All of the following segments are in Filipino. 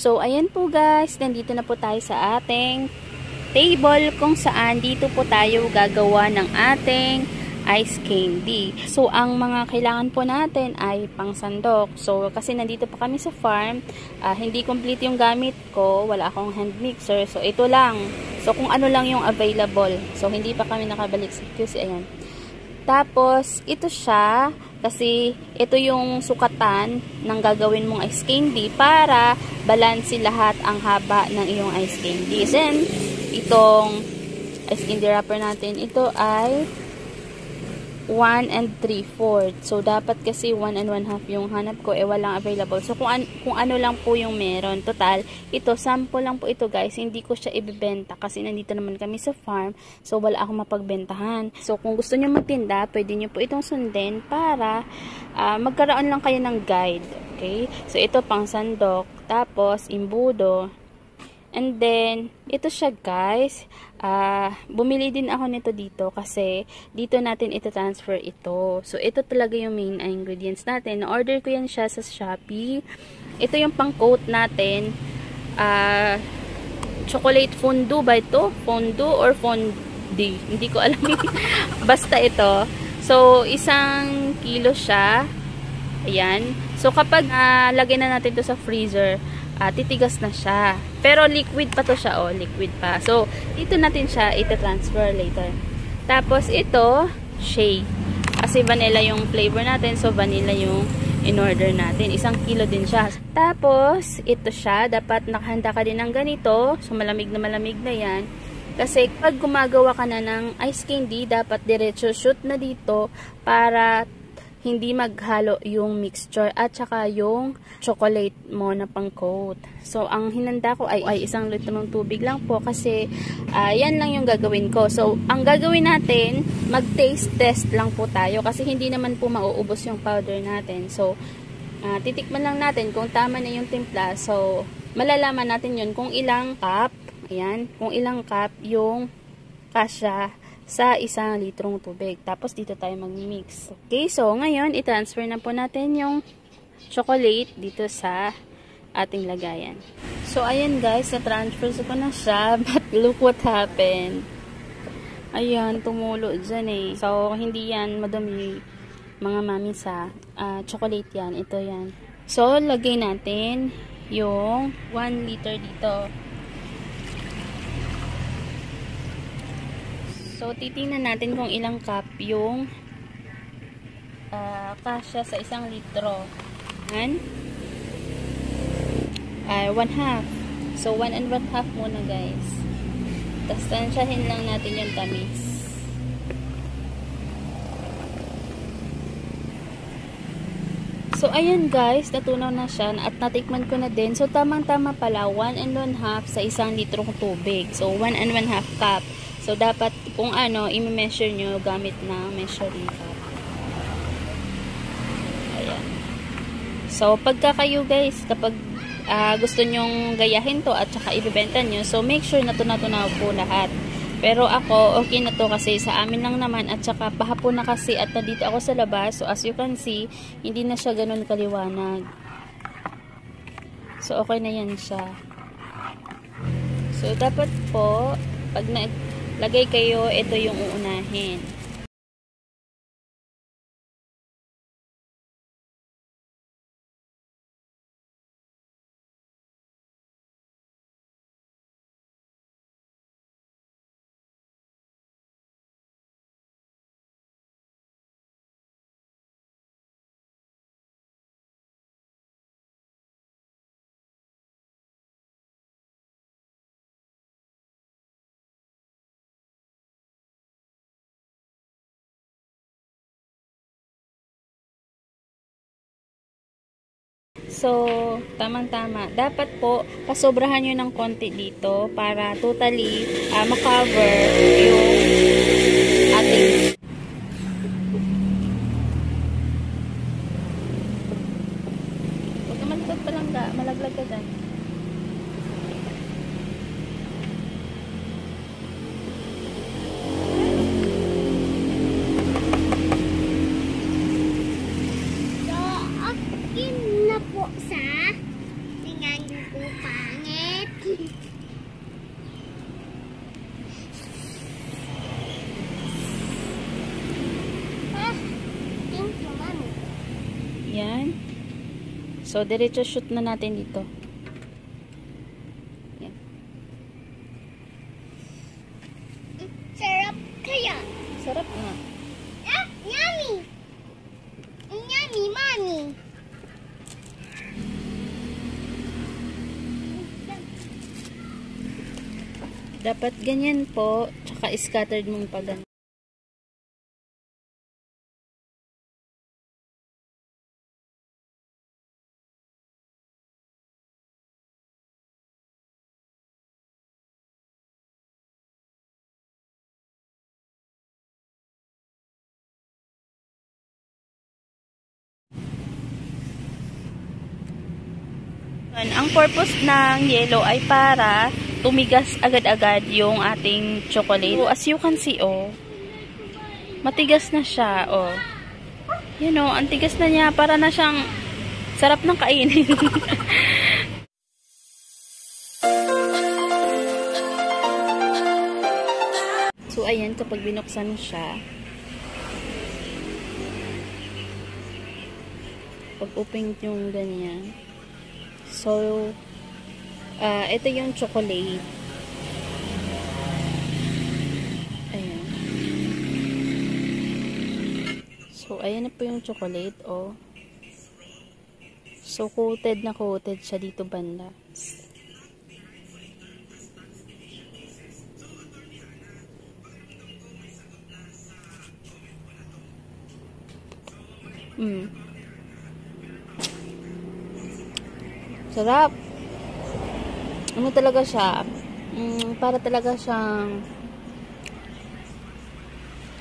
So, ayan po guys, nandito na po tayo sa ating table kung saan dito po tayo gagawa ng ating ice candy. So, ang mga kailangan po natin ay pangsandok. So, kasi nandito pa kami sa farm, hindi complete yung gamit ko, wala akong hand mixer. So, ito lang. So, kung ano lang yung available. So, hindi pa kami nakabalik sa QC. Ayan. Tapos, ito siya, kasi ito yung sukatan ng gagawin mong ice candy para balanse lahat ang haba ng iyong ice candy. Then, itong ice candy wrapper natin, ito ay 1 3/4. So, dapat kasi 1 1/2 yung hanap ko, walang available. So, kung ano lang po yung meron. Total, ito, sample lang po ito guys. Hindi ko siya ibibenta kasi nandito naman kami sa farm. So, wala akong mapagbentahan. So, kung gusto nyo magtinda, pwede nyo po itong sundin para magkaroon lang kayo ng guide. Okay? So, ito pang sandok. Tapos, imbudo. And then, ito siya guys. Bumili din ako nito dito kasi dito natin ito-transfer ito. So, ito talaga yung main ingredients natin. Na-order ko yan siya sa Shopee. Ito yung pang-coat natin. Chocolate fondue ba ito? Fondue or fondue? Hindi ko alam. Basta ito. So, 1 kilo siya. Ayan. So, kapag lagay na natin ito sa freezer, titigas na siya. Pero liquid pa to siya, liquid pa. So, dito natin siya ita-transfer later. Tapos, ito, shake. Kasi vanilla yung flavor natin. So, vanilla yung in-order natin. 1 kilo din siya. Tapos, ito siya. Dapat nakahanda ka din ng ganito. So, malamig na yan. Kasi, pag gumagawa ka na ng ice candy, dapat diretso shoot na dito para hindi maghalo yung mixture at saka yung chocolate mo na pang-coat. So, ang hinanda ko ay 1 litro ng tubig lang po kasi yan lang yung gagawin ko. So, ang gagawin natin, mag-taste test lang po tayo kasi hindi naman po mauubos yung powder natin. So, titikman lang natin kung tama na yung timpla. So, malalaman natin yun kung ilang cup, ayan, kung ilang cup yung kasya sa 1 litrong tubig. Tapos, dito tayo mag-mix. Okay, so, ngayon, i-transfer na po natin yung chocolate dito sa ating lagayan. So, ayan guys, na-transfer ko na siya. But, look what happened. Ayan, tumulo dyan So, hindi yan madumi mga mami sa chocolate yan. Ito yan. So, lagay natin yung 1 liter dito. So, titingnan natin kung ilang cup yung kasya sa 1 litro. And 1/2. So, 1 1/2 muna guys. Tapos, tansyahin lang natin yung tamis. So, ayan guys, natunaw na siya at natikman ko na din. So, tamang-tama pala, 1 1/2 sa 1 litrong tubig. So, 1 1/2 cup. So, dapat kung i-measure nyo gamit na measuring cup. Ayan. So, pagka kayo guys, kapag gusto nyong gayahin to at saka ibibenta nyo, so make sure na tunaw po lahat. Pero ako, okay na to kasi sa amin lang naman at saka pahapon na kasi at nandito ako sa labas. So, as you can see, hindi na siya ganun kaliwanag. So, okay na yan siya. So, dapat po, pag lagay kayo, ito yung uunahin. So, tamang-tama. Dapat po, pasobrahan nyo ng konti dito para totally makover yung ating huwag ka malaglag pa lang ka. Malaglag ka dyan. So, okay na po sa tingnan ko pa. Yan. So, diretso shoot na natin dito. Yan. Sarap kaya. Sarap nga. Ah, yummy. Yummy, mommy. Dapat ganyan po, tsaka scattered mong pagan. Ang purpose ng yellow ay para tumigas agad-agad yung ating chocolate. So, as you can see, oh, matigas na siya, oh. Yan, oh, ang tigas na niya. Para na siyang sarap ng kainin. So, ayan, kapag binuksan mo siya, pag-open yung ganyan. So, ito yung chocolate. Ayan. So, ayan na po yung chocolate, oh. So, coated na coated siya dito banda. Sarap. Ano talaga siya? Para talaga siyang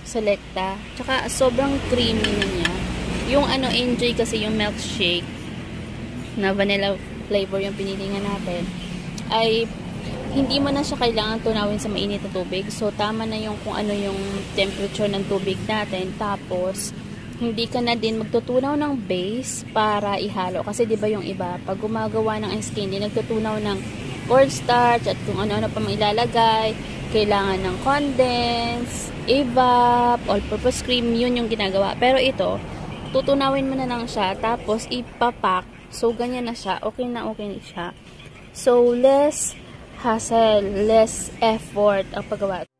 selecta. Tsaka sobrang creamy na niya. Yung ano, enjoy kasi yung milkshake na vanilla flavor yung pinili nga natin. Ay hindi mo na siya kailangan tunawin sa mainit na tubig. So tama na yung kung ano yung temperature ng tubig natin. Tapos hindi ka na din magtutunaw ng base para ihalo. Kasi diba yung iba, pag gumagawa ng ice candy, nagtutunaw ng cornstarch at kung ano-ano pa mailalagay. Kailangan ng condense, evap, all-purpose cream, yun yung ginagawa. Pero ito, tutunawin mo na lang siya, tapos ipapak. So, ganyan na siya. Okay na siya. So, less hassle, less effort ang paggawa.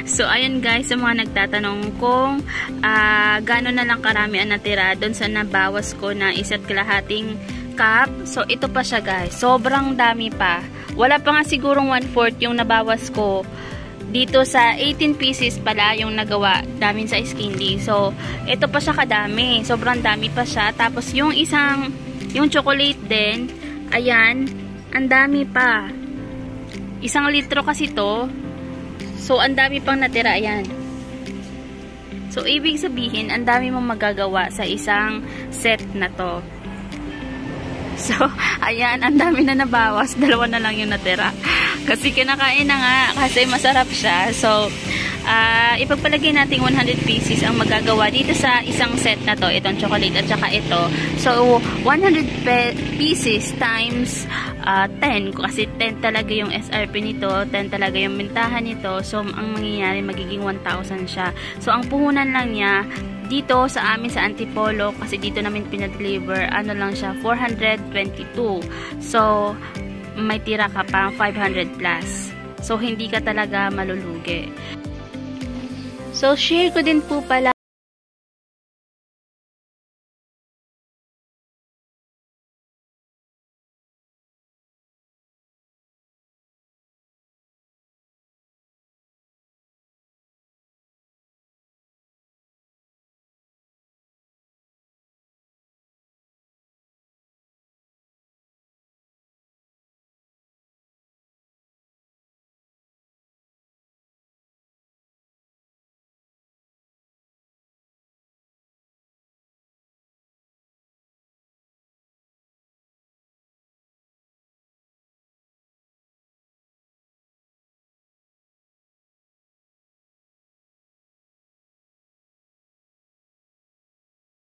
So, ayan guys, sa mga nagtatanong kung gano'n na lang karami ang natira doon sa nabawas ko na 1.5 cup. So, ito pa siya guys. Sobrang dami pa. Wala pa nga sigurong 1/4 yung nabawas ko. Dito sa 18 pieces pala yung nagawa namin sa ice candy. So, ito pa siya kadami. Sobrang dami pa siya. Tapos, yung chocolate din, ayan, ang dami pa. 1 litro kasi to. So, ang dami pang natira, ayan. So, ibig sabihin, ang dami mong magagawa sa isang set na to. So, ayan, ang dami na nabawas. 2 na lang yung natira. Kasi kinakain na nga, kasi masarap siya. So, ipagpalagay natin 100 pieces ang magagawa dito sa isang set na to. Itong chocolate at saka ito. So, 100 pieces times 10. Kasi 10 talaga yung SRP nito. 10 talaga yung mintahan nito. So, ang mangyayari, magiging 1,000 siya. So, ang puhunan lang niya, dito sa amin sa Antipolo, kasi dito namin pinadeliver, ano lang siya, 422. So, may tira ka pa 500 plus. So, hindi ka talaga malulugi. So, share ko din po pala